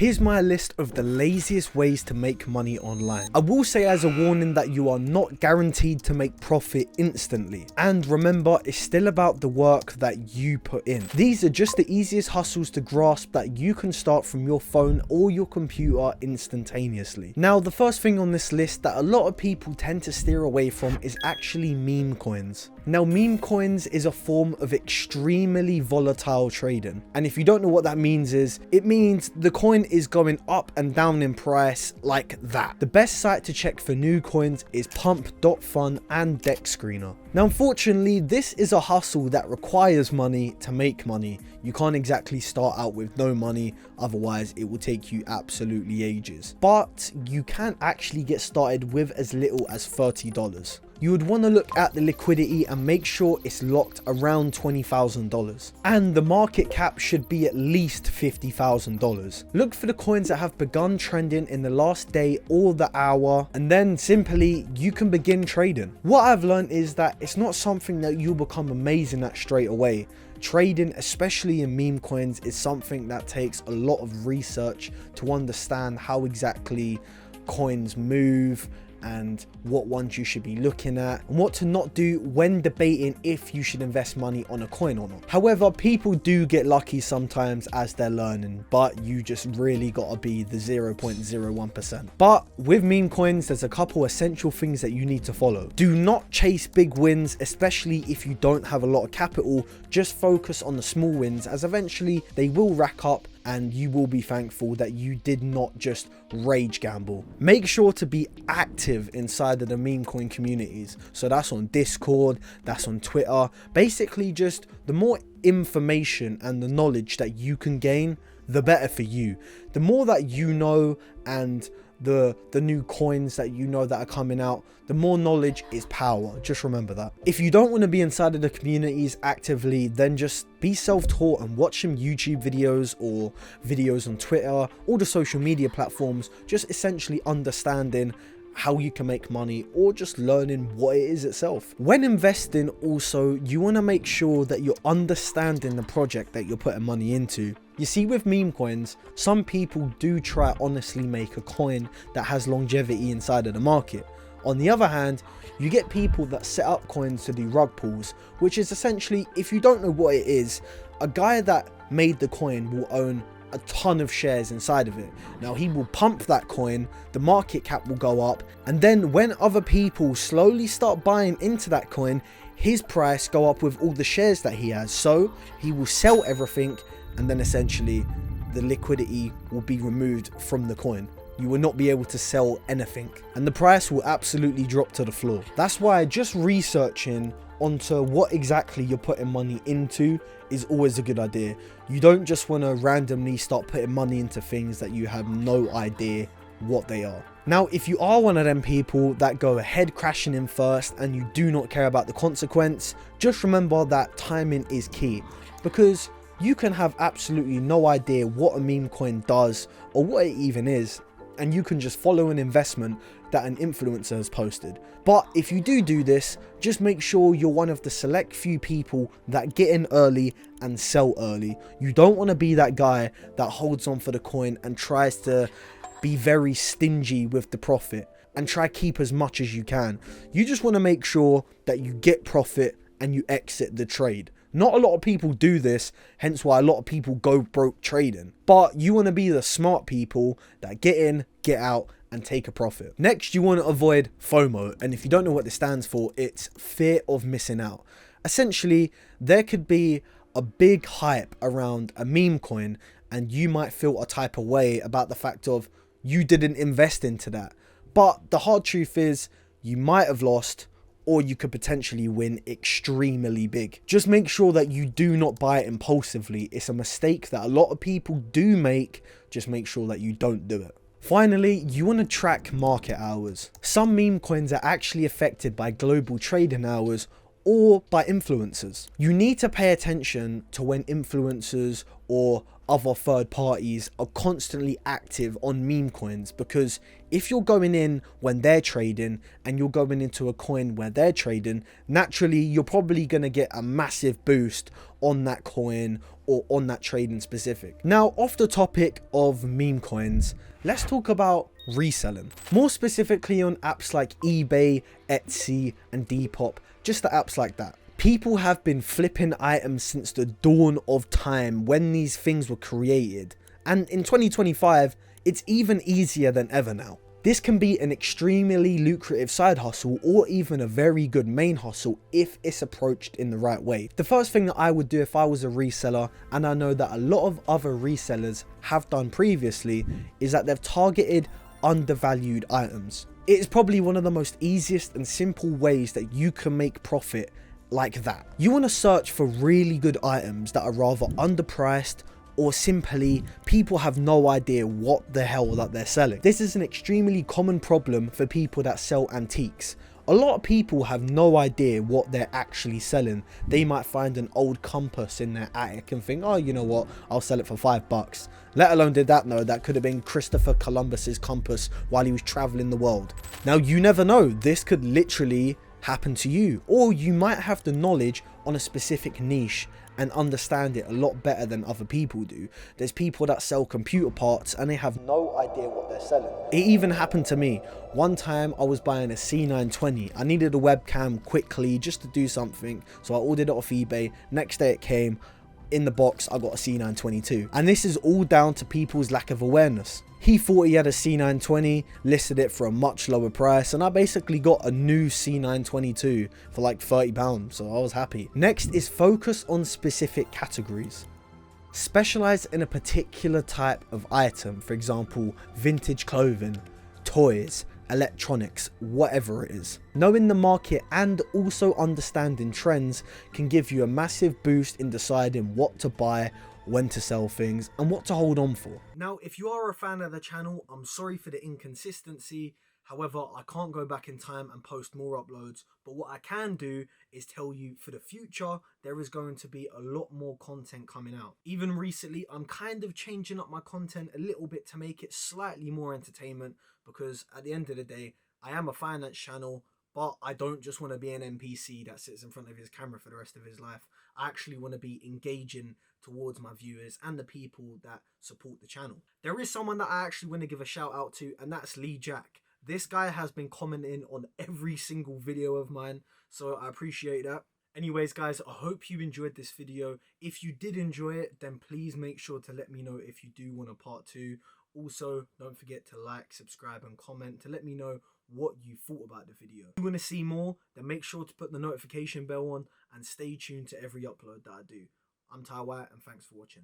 Here's my list of the laziest ways to make money online. I will say as a warning that you are not guaranteed to make profit instantly. And remember, it's still about the work that you put in. These are just the easiest hustles to grasp that you can start from your phone or your computer instantaneously. Now, the first thing on this list that a lot of people tend to steer away from is actually meme coins. Now, meme coins is a form of extremely volatile trading. And if you don't know what that means it means the coin is going up and down in price like that. The best site to check for new coins is pump.fun and Dex Screener. Now, unfortunately, this is a hustle that requires money to make money. You can't exactly start out with no money, otherwise it will take you absolutely ages. But you can actually get started with as little as $30. You would want to look at the liquidity and make sure it's locked around $20,000. And the market cap should be at least $50,000. Look for the coins that have begun trending in the last day or the hour, and then simply you can begin trading. What I've learned is that it's not something that you'll become amazing at straight away. Trading, especially in meme coins, is something that takes a lot of research to understand how exactly coins move and what ones you should be looking at and what to not do when debating if you should invest money on a coin or not. However, people do get lucky sometimes as they're learning, but you just really gotta be the 0.01%. But with meme coins, there's a couple essential things that you need to follow. Do not chase big wins, especially if you don't have a lot of capital. Just focus on the small wins, as eventually they will rack up and you will be thankful that you did not just rage gamble. Make sure to be active inside of the meme coin communities. So that's on Discord, that's on Twitter. Basically, just the more information and the knowledge that you can gain, the better for you. The more that you know and the new coins that you know that are coming out, the more knowledge is power. Just remember that. If you don't want to be inside of the communities actively, then just be self-taught and watch some YouTube videos or videos on Twitter, all the social media platforms, just essentially understanding how you can make money or just learning what it is itself. When investing also, you want to make sure that you're understanding the project that you're putting money into. You see, with meme coins, some people do try honestly make a coin that has longevity inside of the market. On the other hand, you get people that set up coins to do rug pulls, which is essentially, if you don't know what it is, a guy that made the coin will own a ton of shares inside of it. Now, he will pump that coin, the market cap will go up, and then when other people slowly start buying into that coin, his price go up with all the shares that he has. So he will sell everything, and then essentially the liquidity will be removed from the coin. You will not be able to sell anything, and the price will absolutely drop to the floor. That's why just researching onto what exactly you're putting money into is always a good idea. You don't just want to randomly start putting money into things that you have no idea what they are. Now, if you are one of them people that go ahead crashing in first and you do not care about the consequence, just remember that timing is key, because you can have absolutely no idea what a meme coin does or what it even is, and you can just follow an investment that an influencer has posted. But if you do this, just make sure you're one of the select few people that get in early and sell early. You don't want to be that guy that holds on for the coin and tries to be very stingy with the profit and try keep as much as you can. You just want to make sure that you get profit and you exit the trade. Not a lot of people do this, hence why a lot of people go broke trading. But you want to be the smart people that get in, get out, and take a profit. Next, you want to avoid FOMO. And if you don't know what this stands for, it's fear of missing out. Essentially, there could be a big hype around a meme coin, and you might feel a type of way about the fact of you didn't invest into that. But the hard truth is, you might have lost, or you could potentially win extremely big. Just make sure that you do not buy it impulsively. It's a mistake that a lot of people do make. Just make sure that you don't do it. Finally, you want to track market hours. Some meme coins are actually affected by global trading hours or by influencers. You need to pay attention to when influencers or other third parties are constantly active on meme coins, because if you're going in when they're trading and you're going into a coin where they're trading, naturally you're probably going to get a massive boost on that coin or on that trading specific. Now, off the topic of meme coins, let's talk about reselling, more specifically on apps like eBay, Etsy and Depop, just the apps like that. People have been flipping items since the dawn of time when these things were created, and in 2025 it's even easier than ever now. This can be an extremely lucrative side hustle or even a very good main hustle if it's approached in the right way. The first thing that I would do if I was a reseller, and I know that a lot of other resellers have done previously, is that they've targeted undervalued items. It is probably one of the most easiest and simple ways that you can make profit like that. You want to search for really good items that are rather underpriced, or simply people have no idea what the hell that they're selling. This is an extremely common problem for people that sell antiques. A lot of people have no idea what they're actually selling. They might find an old compass in their attic and think, oh, you know what, I'll sell it for $5. Let alone did that know that could have been Christopher Columbus's compass while he was traveling the world. Now, you never know, this could literally happen to you, or you might have the knowledge on a specific niche and understand it a lot better than other people do. There's people that sell computer parts and they have no idea what they're selling. It even happened to me. One time I was buying a C920. I needed a webcam quickly just to do something, so I ordered it off eBay. Next day it came. In the box I got a C922, and this is all down to people's lack of awareness. He thought he had a C920, listed it for a much lower price, and I basically got a new C922 for like £30, so I was happy. Next is focus on specific categories. Specialize in a particular type of item, for example, vintage clothing, toys, electronics, whatever it is. Knowing the market and also understanding trends can give you a massive boost in deciding what to buy, when to sell things, and what to hold on for. Now, if you are a fan of the channel, I'm sorry for the inconsistency. However, I can't go back in time and post more uploads, but what I can do is tell you for the future, there is going to be a lot more content coming out. Even recently, I'm kind of changing up my content a little bit to make it slightly more entertainment, because at the end of the day, I am a finance channel, but I don't just want to be an NPC that sits in front of his camera for the rest of his life. I actually want to be engaging towards my viewers and the people that support the channel. There is someone that I actually want to give a shout out to, and that's Lee Jack. This guy has been commenting on every single video of mine, so I appreciate that. Anyways, guys, I hope you enjoyed this video. If you did enjoy it, then please make sure to let me know if you do want a part 2. Also, don't forget to like, subscribe and comment to let me know what you thought about the video. If you want to see more, then make sure to put the notification bell on and stay tuned to every upload that I do. I'm Ty White, and thanks for watching.